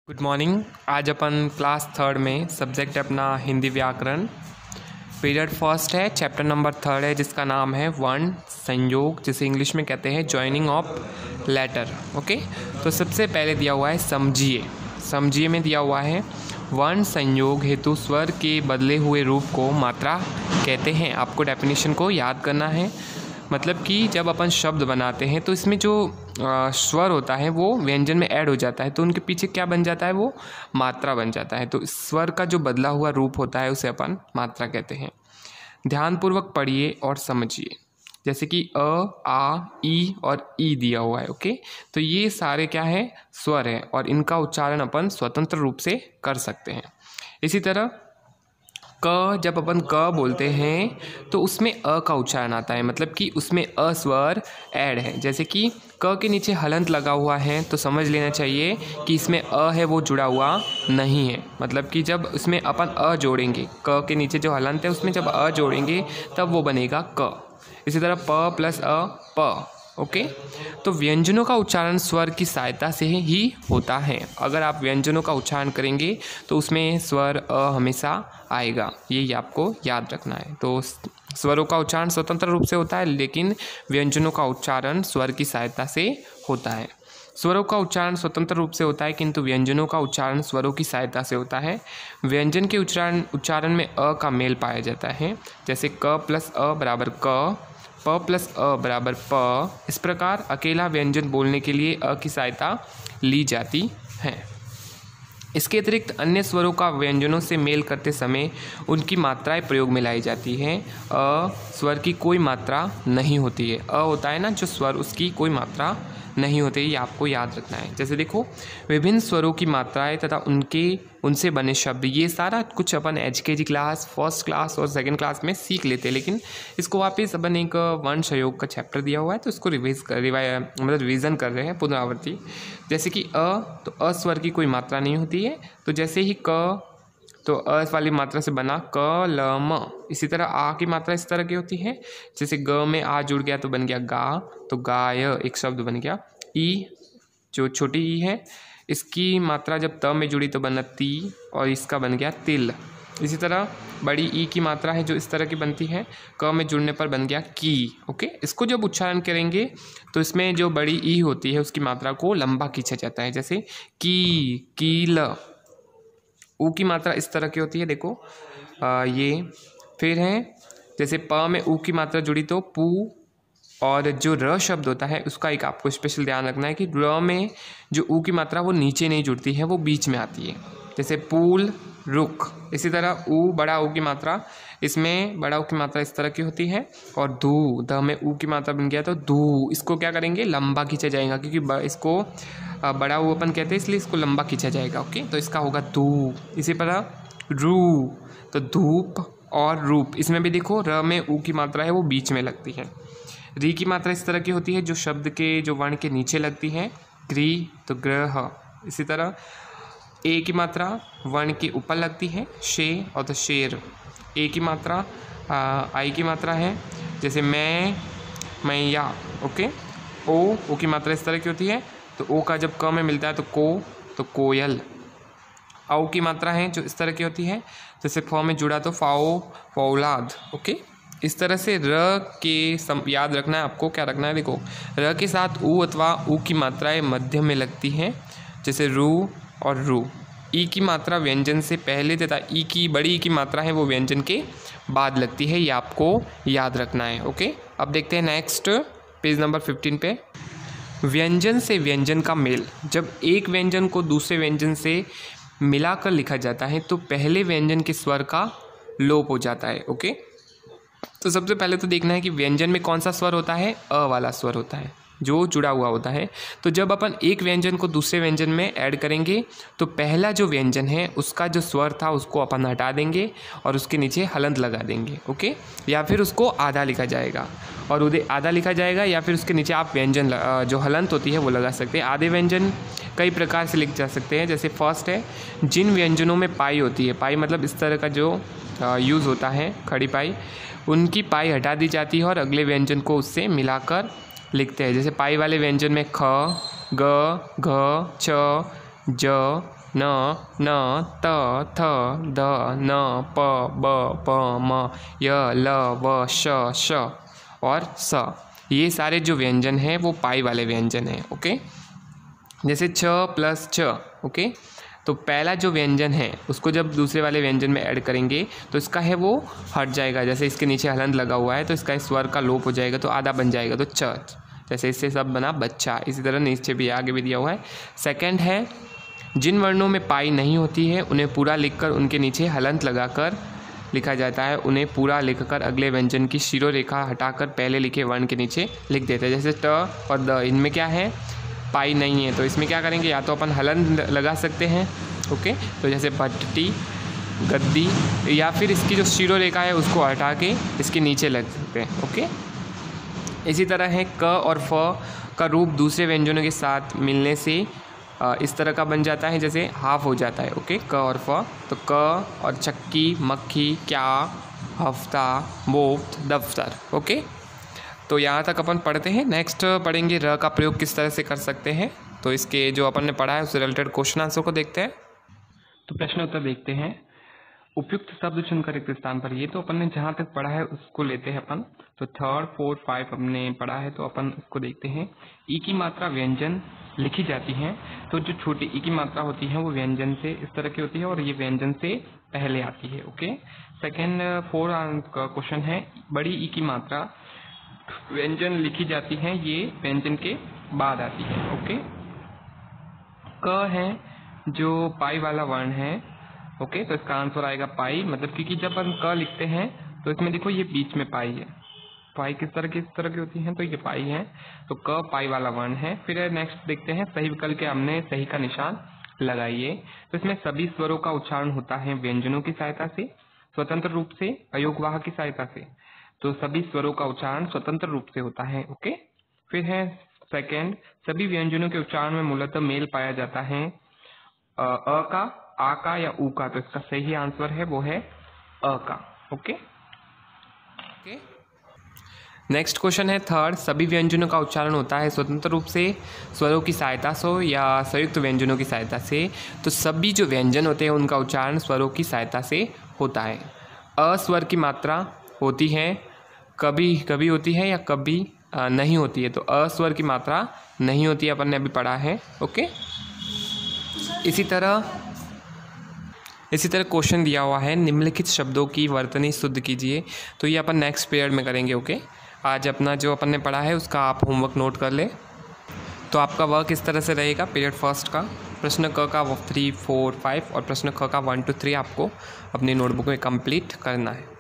Good morning. आज अपन class third में subject अपना हिंदी व्याकरण, पीरियड फर्स्ट है, चैप्टर नंबर थर्ड है जिसका नाम है वर्ण संयोग, जिसे इंग्लिश में कहते हैं जॉइनिंग ऑफ लेटर। ओके, तो सबसे पहले दिया हुआ है समझिए। समझिए में दिया हुआ है वर्ण संयोग हेतु स्वर के बदले हुए रूप को मात्रा कहते हैं। आपको डेफिनेशन को याद करना है। मतलब कि जब अपन शब्द बनाते हैं तो इसमें जो स्वर होता है वो व्यंजन में ऐड हो जाता है, तो उनके पीछे क्या बन जाता है, वो मात्रा बन जाता है। तो इस स्वर का जो बदला हुआ रूप होता है उसे अपन मात्रा कहते हैं। ध्यानपूर्वक पढ़िए और समझिए। जैसे कि अ, आ, ई और ई दिया हुआ है। ओके, तो ये सारे क्या है, स्वर है और इनका उच्चारण अपन स्वतंत्र रूप से कर सकते हैं। इसी तरह क, जब अपन क बोलते हैं तो उसमें अ का उच्चारण आता है, मतलब कि उसमें अ स्वर ऐड है। जैसे कि क के नीचे हलंत लगा हुआ है तो समझ लेना चाहिए कि इसमें अ है वो जुड़ा हुआ नहीं है। मतलब कि जब उसमें अपन अ जोड़ेंगे, क के नीचे जो हलंत है उसमें जब अ जोड़ेंगे तब वो बनेगा क। इसी तरह प प्लस अ, प। ओके, तो व्यंजनों का उच्चारण स्वर की सहायता से ही होता है। अगर आप व्यंजनों का उच्चारण करेंगे तो उसमें स्वर अ हमेशा आएगा, यही आपको याद रखना है। तो स्वरों का उच्चारण स्वतंत्र रूप से होता है, लेकिन व्यंजनों का उच्चारण स्वर की सहायता से होता है। स्वरों का उच्चारण स्वतंत्र रूप से होता है किंतु व्यंजनों का उच्चारण स्वरों की सहायता से होता है। व्यंजन के उच्चारण में अ का मेल पाया जाता है। जैसे क प्लस अ बराबर क, प प्लस अ बराबर प। इस प्रकार अकेला व्यंजन बोलने के लिए अ की सहायता ली जाती है। इसके अतिरिक्त अन्य स्वरों का व्यंजनों से मेल करते समय उनकी मात्राएं प्रयोग में लाई जाती हैं। अ स्वर की कोई मात्रा नहीं होती है। अ होता है ना जो स्वर, उसकी कोई मात्रा नहीं होती है, ये आपको याद रखना है। जैसे देखो, विभिन्न स्वरों की मात्राएं तथा उनसे बने शब्द, ये सारा कुछ अपन एचकेजी क्लास, फर्स्ट क्लास और सेकंड क्लास में सीख लेते हैं, लेकिन इसको वापस अपन एक वर्ण संयोग का चैप्टर दिया हुआ है तो इसको रिवीजन कर रहे हैं, पुनरावृत्ति। जैसे कि अ, तो अ स्वर की कोई मात्रा नहीं होती है, तो जैसे ही क, तो अ वाली मात्रा से बना क ल म। इसी तरह आ की मात्रा इस तरह की होती है, जैसे ग में आ जुड़ गया तो बन गया गा, तो गाय एक शब्द बन गया। ई जो छोटी ई है, इसकी मात्रा जब त में जुड़ी तो बना ती और इसका बन गया तिल। इसी तरह बड़ी ई की मात्रा है जो इस तरह की बनती है, क में जुड़ने पर बन गया की। ओके, इसको जब उच्चारण करेंगे तो इसमें जो बड़ी ई होती है उसकी मात्रा को लंबा खींचा जाता है। जैसे कील। ऊ की मात्रा इस तरह की होती है, देखो ये। फिर है जैसे प में ऊ की मात्रा जुड़ी तो पू, और जो र शब्द होता है उसका एक आपको स्पेशल ध्यान रखना है कि र में जो ऊ की मात्रा वो नीचे नहीं जुड़ती है, वो बीच में आती है। जैसे पुल, रुख। इसी तरह ऊ, बड़ा ऊ की मात्रा, इसमें बड़ा ऊ की मात्रा इस तरह की होती है। और धू, ध में ऊ की मात्रा बन गया तो धू, इसको क्या करेंगे, लंबा खींचा जाएगा, क्योंकि इसको बड़ा ऊ अपन कहते हैं इसलिए इसको लंबा खींचा जाएगा। ओके, तो इसका होगा धू। इसी तरह रू, तो धूप और रूप, इसमें भी देखो र में ऊ की मात्रा है वो बीच में लगती है। री की मात्रा इस तरह की होती है जो शब्द के जो वर्ण के नीचे लगती है, ग्री, तो ग्रह। इसी तरह ए की मात्रा वर्ण के ऊपर लगती है, शे, और तो शेर। ए की मात्रा आई की मात्रा है, जैसे मैया। ओके, ओ की मात्रा इस तरह की होती है, तो ओ का जब क में मिलता है तो को, तो कोयल। औ की मात्रा है जो इस तरह की होती है, जैसे फ में जुड़ा तो फाओ, फौलाद। ओके, इस तरह से र के याद रखना है आपको, क्या रखना है, देखो र के साथ ऊ अथवा ऊ की मात्राएं मध्य में लगती हैं, जैसे रू और रू। ई की मात्रा व्यंजन से पहले तथा ई की बड़ी ई की मात्रा है वो व्यंजन के बाद लगती है, ये आपको याद रखना है। ओके, अब देखते हैं नेक्स्ट पेज नंबर 15 पे। व्यंजन से व्यंजन का मेल। जब एक व्यंजन को दूसरे व्यंजन से मिलाकर लिखा जाता है तो पहले व्यंजन के स्वर का लोप हो जाता है। ओके, तो सबसे पहले तो देखना है कि व्यंजन में कौन सा स्वर होता है, अ वाला स्वर होता है जो जुड़ा हुआ होता है। तो जब अपन एक व्यंजन को दूसरे व्यंजन में ऐड करेंगे तो पहला जो व्यंजन है उसका जो स्वर था उसको अपन हटा देंगे और उसके नीचे हलंत लगा देंगे। ओके, या फिर उसको आधा लिखा जाएगा और उधर आधा लिखा जाएगा, या फिर उसके नीचे आप व्यंजन जो हलंत होती है वो लगा सकते हैं। आधे व्यंजन कई प्रकार से लिख जा सकते हैं। जैसे फर्स्ट है, जिन व्यंजनों में पाई होती है, पाई मतलब इस तरह का जो यूज़ होता है, खड़ी पाई, उनकी पाई हटा दी जाती है और अगले व्यंजन को उससे मिलाकर लिखते हैं। जैसे पाई वाले व्यंजन में ख, ग, घ, च, ज, न, न, त, थ, द, न, प, ब, प, म, य, ल, व, श और स। ये सारे जो व्यंजन हैं वो पाई वाले व्यंजन हैं। ओके, जैसे छ प्लस छ। ओके, तो पहला जो व्यंजन है उसको जब दूसरे वाले व्यंजन में ऐड करेंगे तो इसका है वो हट जाएगा। जैसे इसके नीचे हलंत लगा हुआ है तो इसका इस स्वर का लोप हो जाएगा तो आधा बन जाएगा, तो च। जैसे इससे सब बना बच्चा। इसी तरह नीचे भी आगे भी दिया हुआ है। सेकंड है, जिन वर्णों में पाई नहीं होती है उन्हें पूरा लिखकर उनके नीचे हलंत लगाकर लिखा जाता है। उन्हें पूरा लिखकर अगले व्यंजन की शिरोरेखा हटाकर पहले लिखे वर्ण के नीचे लिख देते हैं। जैसे ट और द, इनमें क्या है, पाई नहीं है, तो इसमें क्या करेंगे, या तो अपन हलंत लगा सकते हैं। ओके, तो जैसे भट्टी, गद्दी, या फिर इसकी जो शिरोरेखा है उसको हटा के इसके नीचे लग सकते हैं। ओके, इसी तरह है क और फ का रूप दूसरे व्यंजनों के साथ मिलने से इस तरह का बन जाता है, जैसे हाफ हो जाता है। ओके, क और फ, तो क और चक्की, मक्खी, क्या, हफ्ता, मुफ्त, दफ्तर। ओके, तो यहाँ तक अपन पढ़ते हैं। नेक्स्ट पढ़ेंगे र का प्रयोग किस तरह से कर सकते हैं। तो इसके जो अपन ने पढ़ा है उससे रिलेटेड क्वेश्चन आंसर को देखते हैं। तो प्रश्न उत्तर देखते हैं। उपयुक्त शब्द चुनकर एक स्थान पर, ये तो अपन ने जहाँ तक पढ़ा है उसको लेते हैं अपन। तो 3, 4, 5 हमने पढ़ा है तो अपन उसको देखते हैं। ई की मात्रा व्यंजन लिखी जाती हैं, तो जो छोटी ई की मात्रा होती है वो व्यंजन से इस तरह की होती है और ये व्यंजन से पहले आती है। ओके, सेकेंड 4 का क्वेश्चन है, बड़ी ई की मात्रा व्यंजन लिखी जाती है, ये व्यंजन के बाद आती है। ओके, क है जो पाई वाला वर्ण है। ओके, तो इसका आंसर आएगा पाई, मतलब क्योंकि जब हम क लिखते हैं तो इसमें देखो ये बीच में पाई है। पाई किस तरह की होती है, तो ये पाई है, तो क पाई वाला वर्ण है। फिर नेक्स्ट देखते हैं, सही विकल्प के हमने सही का निशान लगाइए। तो इसमें सभी स्वरों का उच्चारण होता है व्यंजनों की सहायता से, स्वतंत्र रूप से, अयोगवाह की सहायता से। तो सभी स्वरों का उच्चारण स्वतंत्र रूप से होता है। ओके, फिर है सेकंड, सभी व्यंजनों के उच्चारण में मूलतः मेल पाया जाता है अ का, आ का या ऊ का। तो इसका सही आंसर है वो है अ का। ओके, नेक्स्ट क्वेश्चन है थर्ड, सभी व्यंजनों का उच्चारण होता है स्वतंत्र रूप से, स्वरों की सहायता से या संयुक्त व्यंजनों की सहायता से। तो सभी जो व्यंजन होते हैं उनका उच्चारण स्वरों की सहायता से होता है। अ स्वर की मात्रा होती है, कभी कभी होती है या कभी नहीं होती है। तो अ स्वर की मात्रा नहीं होती है, अपन ने अभी पढ़ा है। ओके, इसी तरह क्वेश्चन दिया हुआ है, निम्नलिखित शब्दों की वर्तनी शुद्ध कीजिए। तो ये अपन नेक्स्ट पीरियड में करेंगे। ओके, आज अपना जो अपन ने पढ़ा है उसका आप होमवर्क नोट कर ले। तो आपका वर्क इस तरह से रहेगा, पीरियड फर्स्ट का प्रश्न क का 3, 4, 5 और प्रश्न ख का 1 to 3 आपको अपनी नोटबुक में कंप्लीट करना है।